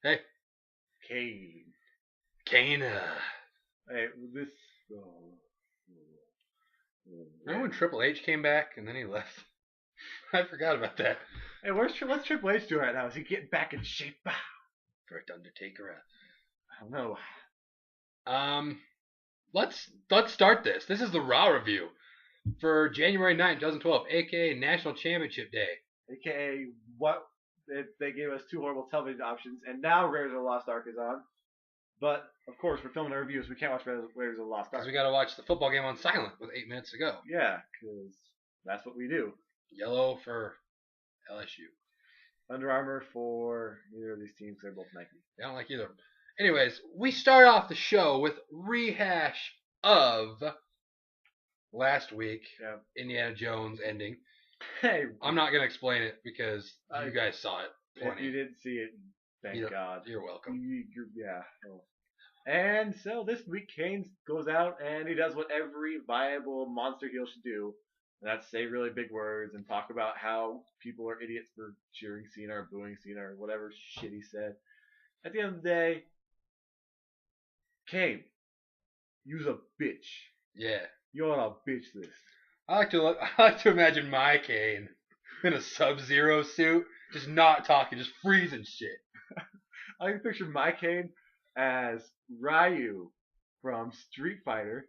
Hey, Kane. Kana. Hey, this. Oh, Remember when Triple H came back and then he left? I forgot about that. Hey, what's Triple H doing right now? Is he getting back in shape? Correct Undertaker. I don't know. Um, let's start this. This is the Raw review for January 9th, 2012, aka National Championship Day. AKA, what if they gave us two horrible television options, and now Raiders of the Lost Ark is on. But of course, we're filming our reviews, so we can't watch Raiders of the Lost Ark. Because we got to watch the football game on silent with 8 minutes to go. Yeah, because that's what we do. Yellow for LSU. Under Armour for neither of these teams. They're both Nike. I don't like either of them. Anyways, we start off the show with rehash of last week, Indiana Jones ending. Hey, I'm not going to explain it because you guys saw it. If you didn't see it, thank God. You're welcome. Yeah. Oh. And so this week, Kane goes out and he does what every viable monster heel should do. And that's say really big words and talk about how people are idiots for cheering Cena or booing Cena or whatever shit he said. At the end of the day, Kane, you's a bitch. Yeah. You're on a bitch list. I like to imagine my Kane in a Sub-Zero suit, just not talking, just freezing shit. I can picture my Kane as Ryu from Street Fighter.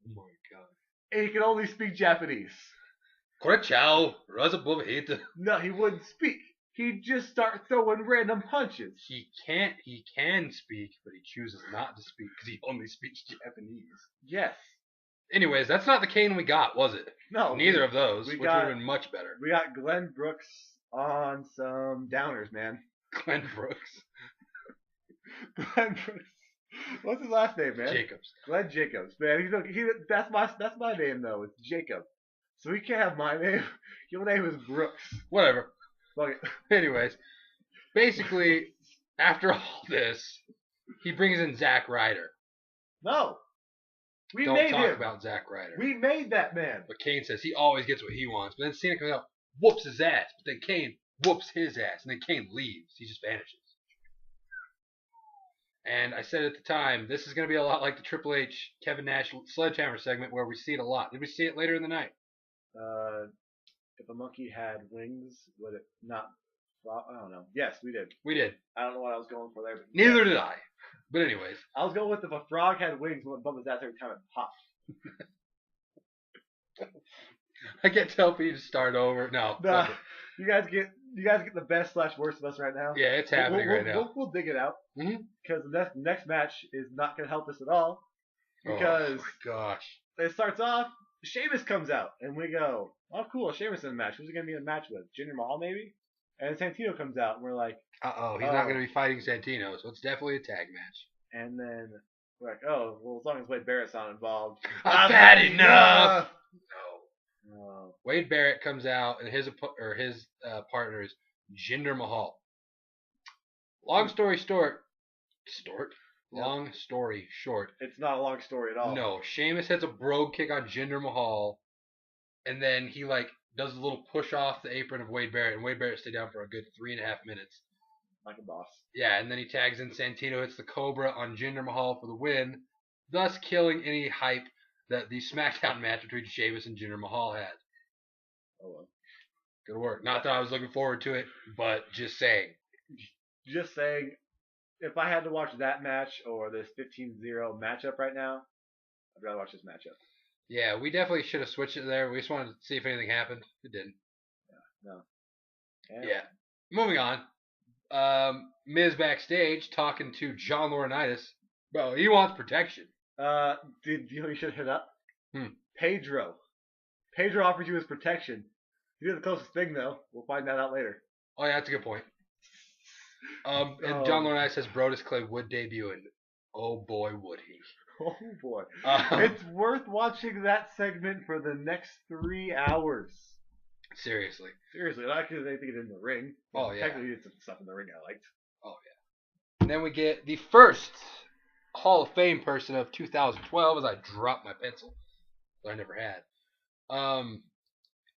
Oh my god. And he can only speak Japanese. Korachao, Razabubahita. No, he wouldn't speak. He'd just start throwing random punches. He can speak, but he chooses not to speak because he only speaks Japanese. Yes. Anyways, that's not the Kane we got, was it? No. Neither of those, which would have been much better. We got Glenn Brooks on some downers, man. Glenn Brooks. Glenn Brooks. What's his last name, man? Jacobs. Glenn Jacobs, man. That's my name though. It's Jacob. So he can't have my name. Your name is Brooks. Whatever. Fuck it. Anyways, basically, after all this, he brings in Zack Ryder. No. Don't talk about Zack Ryder. We made that man. But Kane says he always gets what he wants. But then Cena comes out, whoops his ass. But then Kane whoops his ass. And then Kane leaves. He just vanishes. And I said at the time, this is going to be a lot like the Triple H Kevin Nash Sledgehammer segment where we see it a lot. Did we see it later in the night? If a monkey had wings, would it not? I don't know. Yes, we did. We did. I don't know what I was going for there. But Neither did I. But anyways. I was going with if a frog had wings, it would bump his ass every time it popped. I can't tell if you just start over. No. Nah, you guys get the best / worst of us right now. Yeah, it's happening right now. We'll dig it out. Mm-hmm. Because the next match is not going to help us at all. Because oh my gosh. It starts off, Sheamus comes out, and we go, oh cool, Sheamus in a match. Who's he going to be in a match with? Jinder Mahal maybe? And Santino comes out, and we're like, he's not going to be fighting Santino, so it's definitely a tag match. And then we're like, oh, well, as long as Wade Barrett's not involved. I've had enough! No. Wade Barrett comes out, and his partner is Jinder Mahal. Long story short. Long story short. It's not a long story at all. No, Sheamus hits a brogue kick on Jinder Mahal, and then he does a little push off the apron of Wade Barrett, and Wade Barrett stayed down for a good 3.5 minutes. Like a boss. Yeah, and then he tags in Santino, hits the Cobra on Jinder Mahal for the win, thus killing any hype that the SmackDown match between Sheamus and Jinder Mahal had. Oh well. Good work. Not that I was looking forward to it, but just saying. Just saying, if I had to watch that match or this 15-0 matchup right now, I'd rather watch this matchup. Yeah, we definitely should have switched it there. We just wanted to see if anything happened. It didn't. Yeah, no. Yeah. Moving on. Miz backstage talking to John Laurinaitis. Bro, he wants protection. Do you know you should hit up? Pedro. Pedro offers you his protection. He did the closest thing though. We'll find that out later. Oh yeah, that's a good point. And John Laurinaitis says Brodus Clay would debut, and oh boy would he. Oh boy. It's worth watching that segment for the next 3 hours. Seriously. Not because they think it in the ring. Oh yeah. Technically, it's some stuff in the ring I liked. Oh yeah. And then we get the first Hall of Fame person of 2012 as I drop my pencil. That I never had.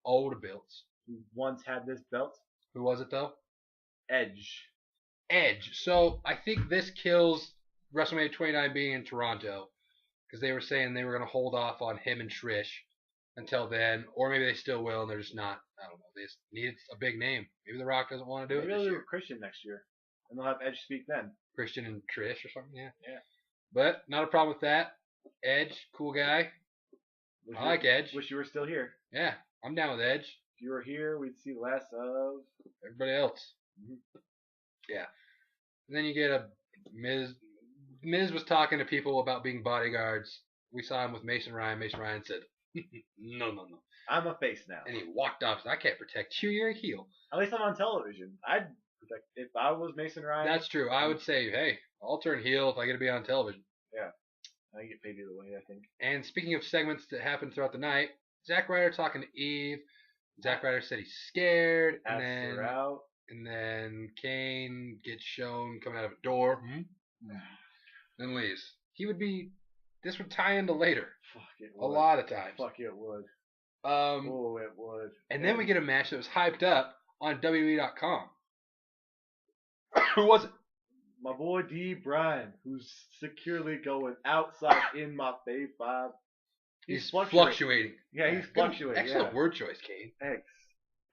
Old belts. Who once had this belt? Who was it though? Edge. Edge. So I think this kills WrestleMania 29 being in Toronto because they were saying they were going to hold off on him and Trish until then, or maybe they still will and they're just not. I don't know. They just need a big name. Maybe The Rock doesn't want to do Maybe it they'll this do year. Christian next year, and they'll have Edge speak then. Christian and Trish or something. Yeah. Yeah. But not a problem with that. Edge, cool guy. I like Edge. Wish you were still here. Yeah, I'm down with Edge. If you were here, we'd see less of Everybody else. Mhm. Yeah. And then you get a Miz. Miz was talking to people about being bodyguards. We saw him with Mason Ryan. Mason Ryan said, no. I'm a face now. And he walked off and said, I can't protect you. You're a heel. At least I'm on television. I'd protect if I was Mason Ryan. That's true. I would say, hey, I'll turn heel if I get to be on television. Yeah. I get paid either way, I think. And speaking of segments that happened throughout the night, Zack Ryder talking to Eve. Zack Ryder said he's scared. Asked her out. And then Kane gets shown coming out of a door. Then leaves. This would tie into later. Fuck, it would. A lot of times. Fuck, it would. It would. And then we get a match that was hyped up on WWE.com. Who was it? My boy D. Bryan, who's securely going outside in my fave 5. He's fluctuating. Yeah, he's fluctuating. Excellent word choice, Kane. Thanks.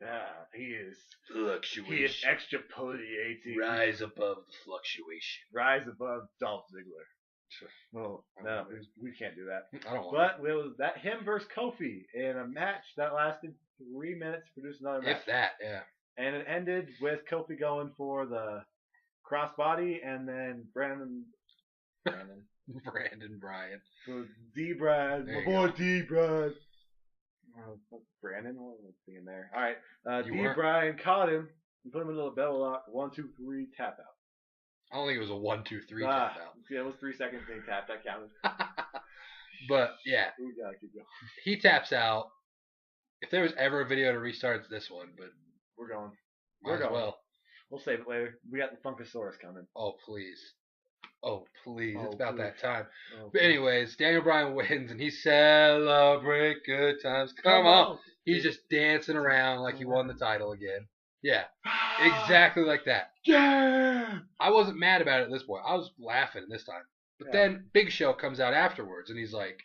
Yeah, he is. Fluctuation. He is extrapolating. Rise above the fluctuation. Rise above Dolph Ziggler. Well, no, we can't do that. I don't want But it was that him versus Kofi in a match that lasted 3 minutes to produce another match. If that, yeah. And it ended with Kofi going for the crossbody, and then Brandon Bryan. So D. Bryan, my boy D. Bryan. Brandon, what was I thinking there? All right, D. Bryan caught him and put him in a little belly lock. 1, 2, 3, tap out. I don't think it was a 1, 2, 3 tap out. Yeah, it was 3 seconds and he tapped. That counted. But yeah, We gotta keep going. he taps out. If there was ever a video to restart, it's this one. But We're going. might as well. We'll save it later. We got the Funkasaurus coming. Oh please. Oh please. Oh, it's about please. that time. Oh, But anyways, Daniel Bryan wins and he celebrate good times. Come on. He's just dancing around like he won the title again. Yeah. Exactly like that. Yeah. I wasn't mad about it at this point. I was laughing this time. But then Big Show comes out afterwards and he's like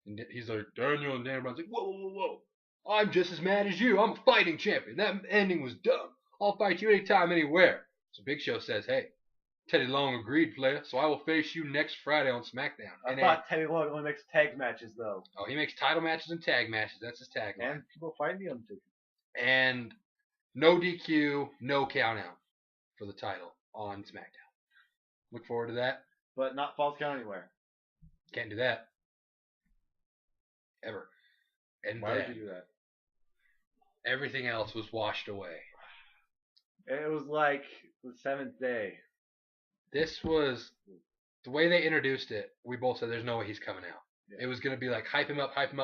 Daniel, and Daniel Bryan's like, whoa. I'm just as mad as you. I'm a fighting champion. That ending was dumb. I'll fight you anytime, anywhere. So Big Show says, hey, Teddy Long agreed, player, so I will face you next Friday on SmackDown. I thought Teddy Long only makes tag matches, though. Oh, he makes title matches and tag matches. That's his tagline. And people fighting the Undertaker. And no DQ, no count out for the title on SmackDown. Look forward to that. But not false count anywhere. Can't do that. Ever. And Why would you do that? Everything else was washed away. It was like the 7th day. This was the way they introduced it. We both said there's no way he's coming out. Yeah. It was going to be like hype him up. David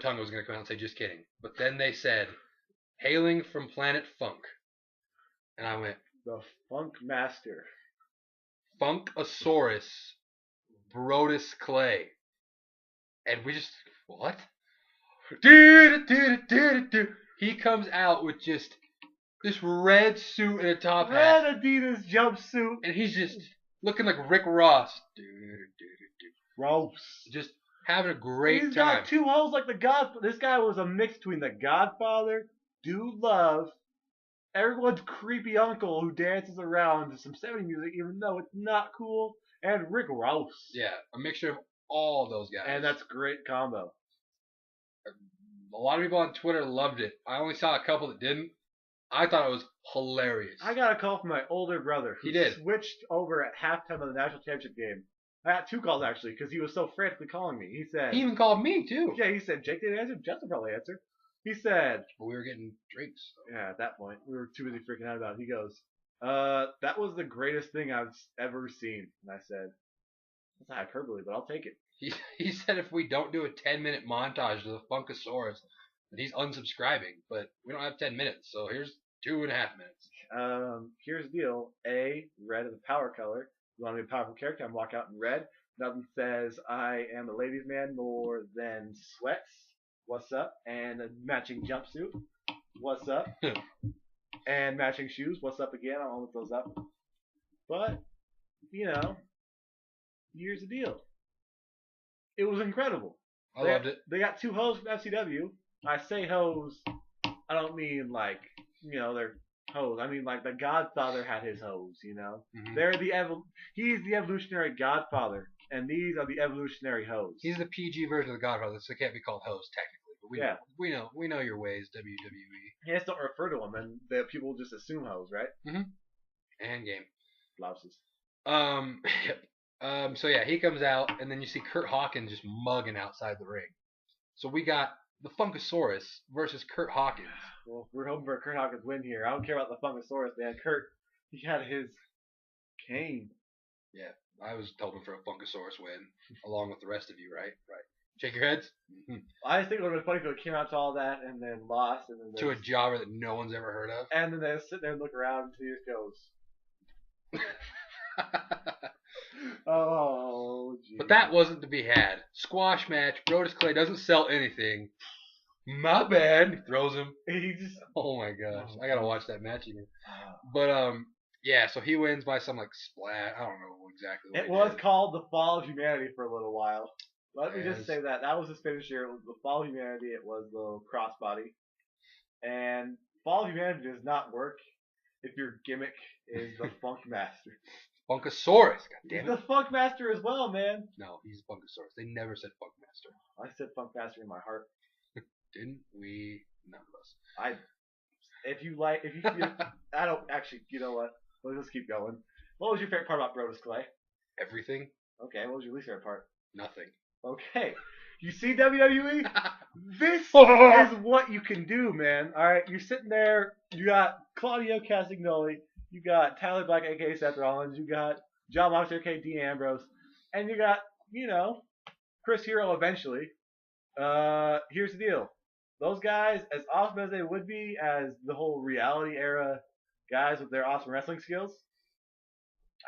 Otunga was going to come out and say just kidding. But then they said hailing from Planet Funk. And I went, The Funk Master. FUNKASAURUS Brodus Clay. And we just, what? He comes out with just this red suit and a top hat. Red Adidas jumpsuit. And he's just looking like Rick Ross. Gross. Just having a great He's time. got 2 holes like the Godfather. This guy was a mix between the Godfather, Dude Love, everyone's creepy uncle who dances around to some 70s music even though it's not cool, and Rick Ross. Yeah, a mixture of all those guys. And that's a great combo. A lot of people on Twitter loved it. I only saw a couple that didn't. I thought it was hilarious. I got a call from my older brother who He did. switched over at halftime of the national championship game. I got 2 calls actually because he was so frantically calling me. He said, He even called me too. yeah, he said, Jake didn't answer, Justin probably answered. He said, But we were getting drinks. So. yeah, at that point, we were too busy freaking out about it. He goes, that was the greatest thing I've ever seen. And I said, that's not hyperbole, but I'll take it. He said if we don't do a 10-minute montage of the Funkasaurus, that he's unsubscribing. But we don't have 10 minutes, so here's 2.5 minutes. Here's the deal. A, red is a power color. You want to be a powerful character, I'm walk out in red. Nothing says I am a ladies' man more than sweats. What's up? And a matching jumpsuit. What's up? and matching shoes. What's up again? I'll look those up. But, here's the deal. It was incredible. I loved it. They got 2 hoes from FCW. I say hoes, I don't mean like, they're hoes. I mean like the Godfather had his hoes, Mm-hmm. He's the evolutionary Godfather, and these are the evolutionary hoes. He's the PG version of the Godfather, so it can't be called hoes technically. But we know your ways, WWE. You just don't refer to them, and the people just assume hoes, right? Mm-hmm. And game. Blouses. So yeah, he comes out, and then you see Kurt Hawkins just mugging outside the ring. So we got the FUNKASAURUS versus Kurt Hawkins. Well, we're hoping for a Kurt Hawkins win here. I don't care about the FUNKASAURUS, man. Kurt, he had his cane. Yeah, I was hoping for a FUNKASAURUS win, along with the rest of you, right? Right. Shake your heads. Mm-hmm. I just think it would have been funny if it came out to all that and then lost, and then to a jobber that no one's ever heard of. And then they sit there and look around, and he just goes. Oh, geez. But that wasn't to be had. Squash match. Brodus Clay doesn't sell anything. My bad. He throws him. He just. Oh my gosh. I gotta watch that match again. But yeah. So he wins by some like splat. I don't know exactly. What it was called the Fall of Humanity for a little while. Let me just say that was his finisher. It was the Fall of Humanity. It was the crossbody. And Fall of Humanity does not work if your gimmick is the Funk Master. FUNKASAURUS, goddammit. He's the Funk Master as well, man. No, he's FUNKASAURUS. They never said Funk Master. I said Funk Master in my heart. Didn't we? None of us. If you I don't actually. You know what? Let's keep going. What was your favorite part about Brodus Clay? Everything. Okay. What was your least favorite part? Nothing. Okay. You see WWE? This is what you can do, man. All right. You're sitting there. You got Claudio Castagnoli. You got Tyler Black, a.k.a. Seth Rollins. You got John Moxley, a.k.a. Dean Ambrose. And you got, Chris Hero eventually. Here's the deal. Those guys, as awesome as they would be as the whole reality era guys with their awesome wrestling skills,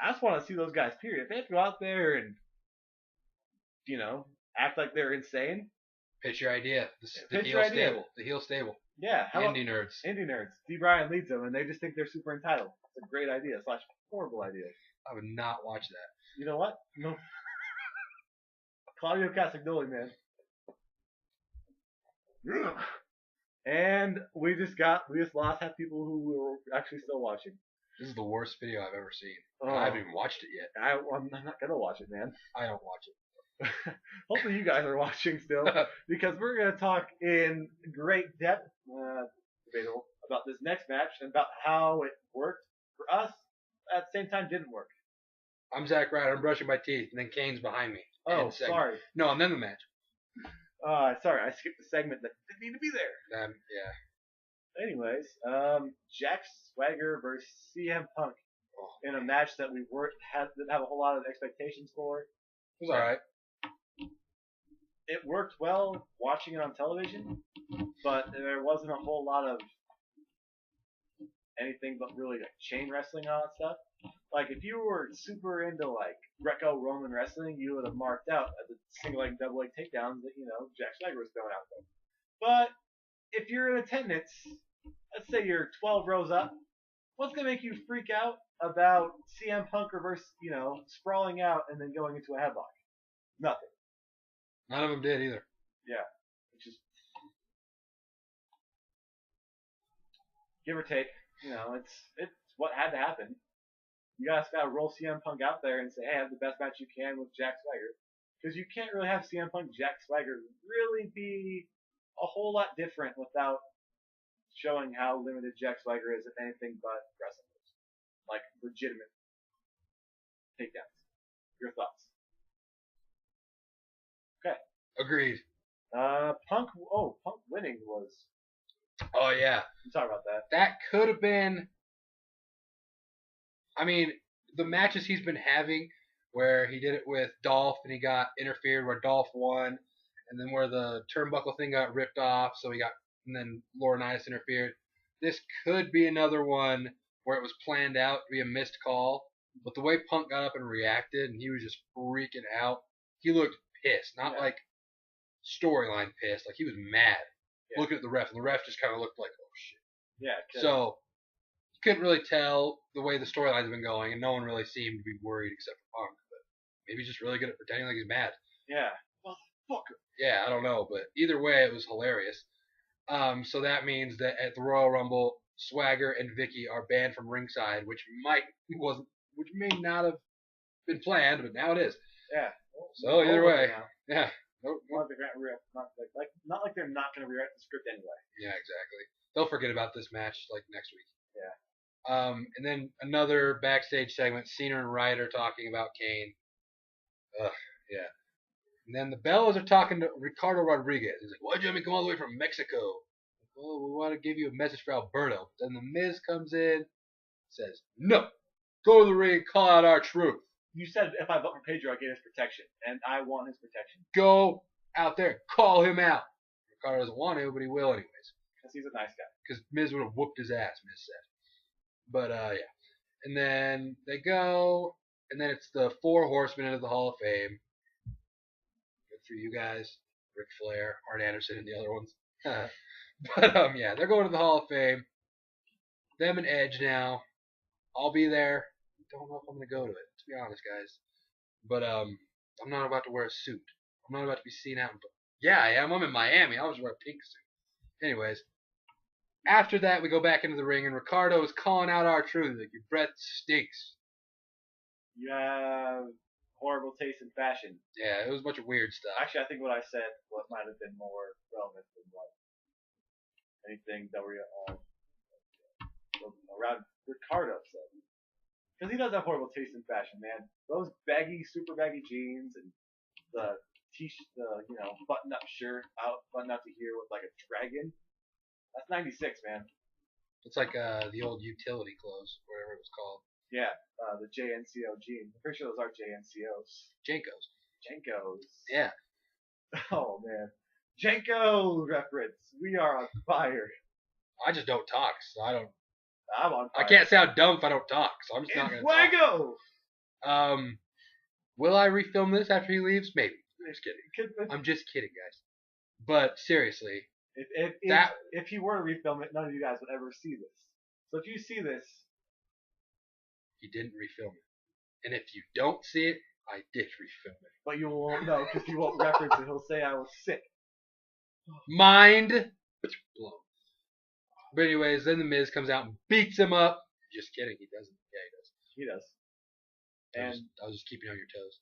I just want to see those guys, period. If they have to go out there and, act like they're insane. Pitch your idea. The heel stable. Yeah. Indie nerds. D. Bryan leads them, and they just think they're super entitled. It's a great idea / horrible idea. I would not watch that. You know what? No. Claudio Castagnoli, man. And we just lost half people who were actually still watching. This is the worst video I've ever seen. Oh. I haven't even watched it yet. I'm not gonna watch it, man. I don't watch it. Hopefully you guys are watching still, because we're going to talk in great depth, debatable, about this next match and about how it worked for us. At the same time, didn't work. I'm Zach Ryder. I'm brushing my teeth, and then Kane's behind me. Oh, sorry. No, and then the match. Sorry, I skipped the segment that didn't need to be there. Yeah. Anyways, Jack Swagger versus CM Punk in a match that we didn't have a whole lot of expectations for. It was alright. It worked well watching it on television, but there wasn't a whole lot of anything but really like chain wrestling and all that stuff. Like if you were super into like Greco-Roman wrestling, you would have marked out at the single leg, double leg takedowns that Jack Swagger was throwing out there. But if you're in attendance, let's say you're 12 rows up, what's gonna make you freak out about CM Punk reverse, sprawling out and then going into a headlock? Nothing. None of them did either. Yeah. Which is, give or take, it's what had to happen. You guys gotta roll CM Punk out there and say, hey, have the best match you can with Jack Swagger. Because you can't really have CM Punk Jack Swagger really be a whole lot different without showing how limited Jack Swagger is, if anything but wrestling. Like legitimate takedowns. Your thoughts? Okay. Agreed. Punk winning was. Oh yeah. You talk about that. That could have been. I mean, the matches he's been having, where he did it with Dolph and he got interfered, where Dolph won, and then where the turnbuckle thing got ripped off, and then Laurinaitis interfered. This could be another one where it was planned out to be a missed call, but the way Punk got up and reacted, and he was just freaking out. He looked pissed, not like storyline pissed, like he was mad looking at the ref, and the ref just kind of looked like, oh shit. Yeah. So couldn't really tell the way the storylines have been going, and no one really seemed to be worried except for Punk. But maybe he's just really good at pretending like he's mad. Yeah. Motherfucker. Yeah, I don't know, but either way, it was hilarious. So that means that at the Royal Rumble, Swagger and Vicky are banned from ringside, which may not have been planned, but now it is. Yeah. So either way, yeah. Not like they're not going to rewrite the script anyway. Yeah, exactly. They'll forget about this match like next week. Yeah. And then another backstage segment, Cena and Ryder talking about Kane. Yeah. And then the Bellas are talking to Ricardo Rodriguez. He's like, why'd you let me come all the way from Mexico? Well, we want to give you a message for Alberto. Then the Miz comes in, says, no, go to the ring, call out our truth. You said if I vote for Pedro, I get his protection, and I want his protection. Go out there and call him out. Ricardo doesn't want to, but he will anyways. Because he's a nice guy. Because Miz would have whooped his ass, Miz said. But, yeah. And then they go, and then it's the 4 horsemen into the Hall of Fame. Good for you guys. Ric Flair, Arn Anderson, and the other ones. But, yeah, they're going to the Hall of Fame. Them and Edge now. I'll be there. Don't know if I'm going to go to it, to be honest, guys. But, I'm not about to wear a suit. I'm not about to be seen out. Yeah, I am. I'm in Miami. I was wearing a pink suit. Anyways. After that, we go back into the ring, and Ricardo is calling out our truth. Like, your breath stinks. You have horrible taste in fashion. Yeah, it was a bunch of weird stuff. Actually, I think what I said might have been more relevant than what anything that around Ricardo said. Because he does have horrible taste in fashion, man. Those super baggy jeans and the t-shirt, button-up shirt, button up to here with like a dragon. That's 96, man. It's like the old utility clothes, whatever it was called. Yeah, the JNCO jeans. I'm pretty sure those are JNCOs. Jenkos. Yeah. Oh, man. Jenko reference. We are on fire. I just don't talk, so I don't. I'm on fire. I can't sound dumb if I don't talk, so I'm just not going to talk. Will I refilm this after he leaves? Maybe. I'm just kidding. I'm just kidding, guys. But seriously. If he were to refilm it, none of you guys would ever see this. So if you see this, he didn't refilm it. And if you don't see it, I did refilm it. But you won't know because he won't reference it. He'll say I was sick. Mind blown. But anyways, then the Miz comes out and beats him up. Just kidding, he doesn't. Yeah, he does. He does. I was just keeping you on your toes.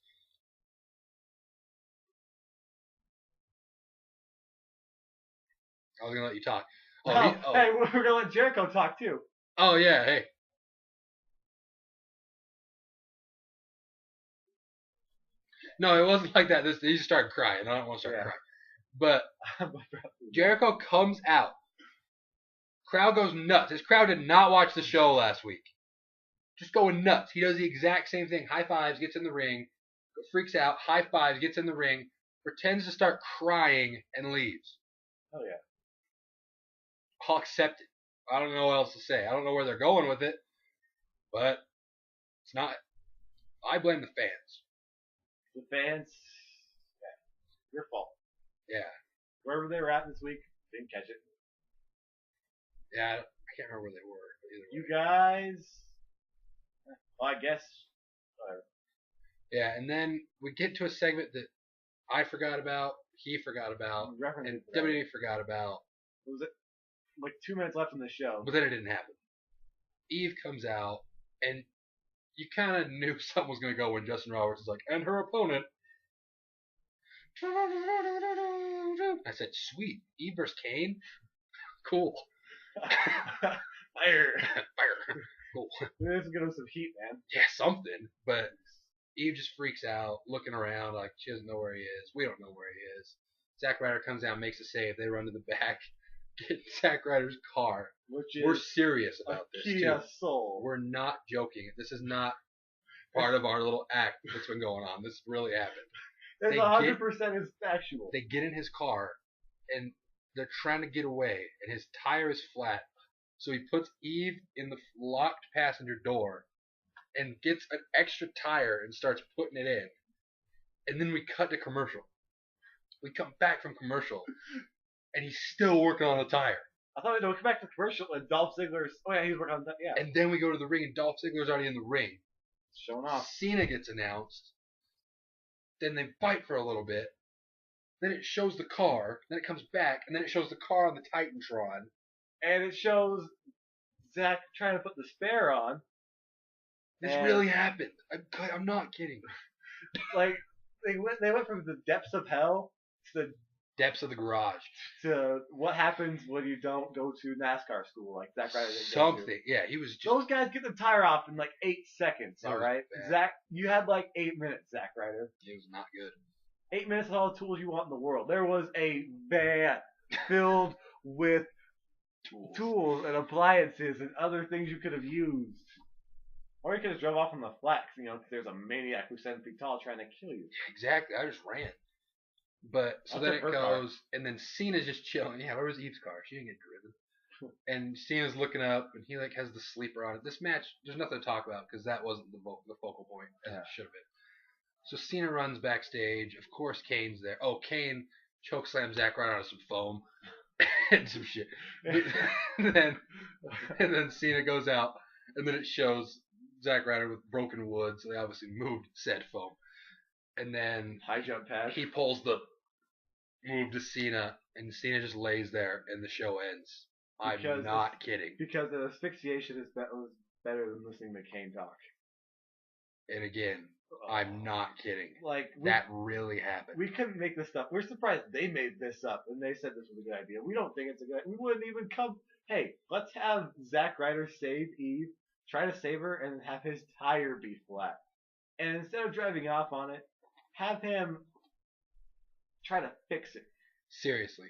I was gonna let you talk. Hey, we're gonna let Jericho talk too. Oh yeah, hey. No, it wasn't like that. He just started crying. I don't want to start crying. But Jericho comes out. Crowd goes nuts. His crowd did not watch the show last week. Just going nuts. He does the exact same thing. High fives, gets in the ring, freaks out, high fives, gets in the ring, pretends to start crying, and leaves. Oh yeah. I'll accept it. I don't know what else to say. I don't know where they're going with it, but it's not. I blame the fans. The fans, yeah, your fault. Yeah. Wherever they were at this week, didn't catch it. Yeah, I can't remember where they were. You guys, well, I guess. Whatever. Yeah, and then we get to a segment that I forgot about, he forgot about, and WWE forgot about. Was it like 2 minutes left in the show? But then it didn't happen. Eve comes out, and you kind of knew something was going to go when Justin Roberts was like, and her opponent. I said, sweet. Eve versus Kane? Cool. Fire. Cool. This is gonna have some heat, man. Yeah, something. But Eve just freaks out, looking around like she doesn't know where he is. We don't know where he is. Zack Ryder comes out, makes a save. They run to the back, get Zack Ryder's car. We're serious about this, Kia too. Soul. We're not joking. This is not part of our little act that's been going on. This really happened. It's 100% is factual. They get in his car, and they're trying to get away, and his tire is flat. So he puts Eve in the locked passenger door and gets an extra tire and starts putting it in. And then we cut to commercial. We come back from commercial, and he's still working on the tire. I thought we'd come back to the commercial and Dolph Ziggler's. Oh yeah, he's working on that. Yeah, And then we go to the ring and Dolph Ziggler's already in the ring. showing off. Cena gets announced. Then they fight for a little bit. Then it shows the car. Then it comes back, and then it shows the car on the Titantron. And it shows Zach trying to put the spare on. This really happened. I'm not kidding. Like they went from the depths of hell to the Depths of the garage. to what happens when you don't go to NASCAR school, like Zack Ryder didn't go to. Something. Yeah, he was just. Those guys get the tire off in like 8 seconds. That All was right, bad. Zach, you had like 8 minutes, Zack Ryder. It was not good. 8 minutes with all the tools you want in the world. There was a van filled with tools and appliances and other things you could have used. Or you could have drove off on the flat, because there's a maniac who's 7 feet tall trying to kill you. Exactly. I just ran. But so I'll then take it her goes, car. and then Cena's just chilling. Yeah, where was Eve's car? She didn't get driven. And Cena's looking up, and he like has the sleeper on it. This match, there's nothing to talk about because that wasn't the focal point as it should have been. So Cena runs backstage. Of course, Kane's there. Oh, Kane chokeslams Zack Ryder out of some foam and some shit. and then Cena goes out, and then it shows Zack Ryder with broken wood, so they obviously moved said foam. And then High jump pad. he pulls the move to Cena, and Cena just lays there, and the show ends. I'm not kidding. Because the asphyxiation was better than listening to Kane talk. And again, I'm not kidding. Like that really happened. We couldn't make this stuff. We're surprised they made this up, and they said this was a good idea. We don't think it's a good. We wouldn't even come. Hey, let's have Zack Ryder save Eve, try to save her, and have his tire be flat. And instead of driving off on it, have him try to fix it. Seriously.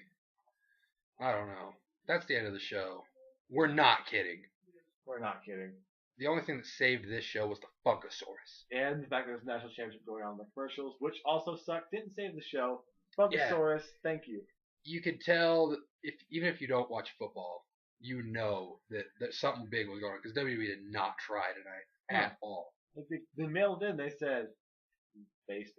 I don't know. That's the end of the show. We're not kidding. We're not kidding. The only thing that saved this show was the FUNKASAURUS. And the fact that there's a national championship going on in the commercials, which also sucked. Didn't save the show. FUNKASAURUS, thank you. You could tell that even if you don't watch football, you know that something big was going on because WWE did not try tonight at all. They mailed in. They said, bases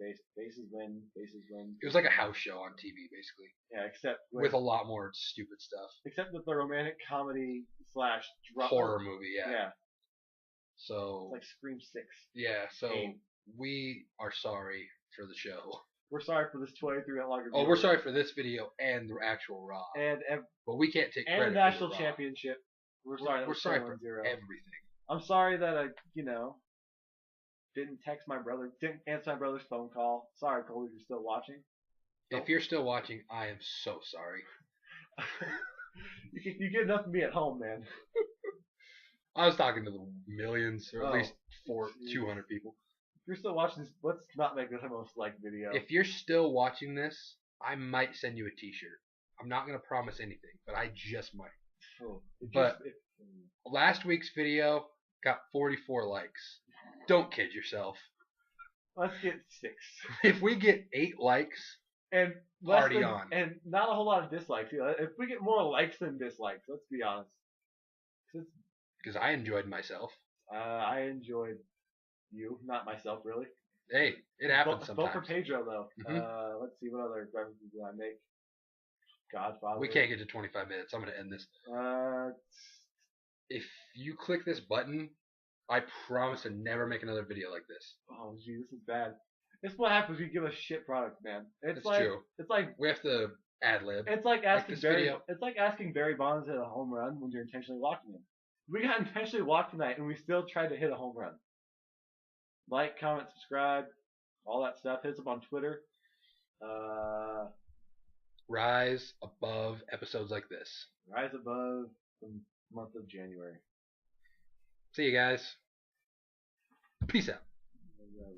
win. It was like a house show on TV, basically. Yeah, except with a lot more stupid stuff. Except with the romantic comedy / drama. Horror movie, yeah. Yeah. So it's like Scream 6. Yeah, so we are sorry for the show. We're sorry for this 23-minute long review. Oh, we're sorry for this video and the actual Raw. But we can't take credit for the national championship. We're sorry. We're sorry for everything. I'm sorry that I, didn't text my brother, didn't answer my brother's phone call. Sorry, Cole, if you're still watching. If you're still watching, I am so sorry. You get enough of me at home, man. I was talking to the millions, or at least 200 people. If you're still watching this, let's not make this a most liked video. If you're still watching this, I might send you a t-shirt. I'm not going to promise anything, but I just might. Last week's video got 44 likes. Don't kid yourself. Let's get 6. If we get 8 likes, and party on. And not a whole lot of dislikes. If we get more likes than dislikes, let's be honest. Because I enjoyed myself. I enjoyed you, not myself, really. Hey, it happens sometimes. Vote for Pedro, though. Mm-hmm. Let's see, what other references do I make? Godfather. We can't get to 25 minutes. I'm going to end this. If you click this button, I promise to never make another video like this. Oh, gee, this is bad. This is what happens when you give us shit product, man. It's true. It's like we have to ad lib. It's like asking It's like asking Barry Bonds to hit a home run when you're intentionally walking him. We got intentionally walked tonight, and we still tried to hit a home run. Like, comment, subscribe, all that stuff. Hit us up on Twitter. Rise above episodes like this. Rise above the month of January. See you guys. Peace out.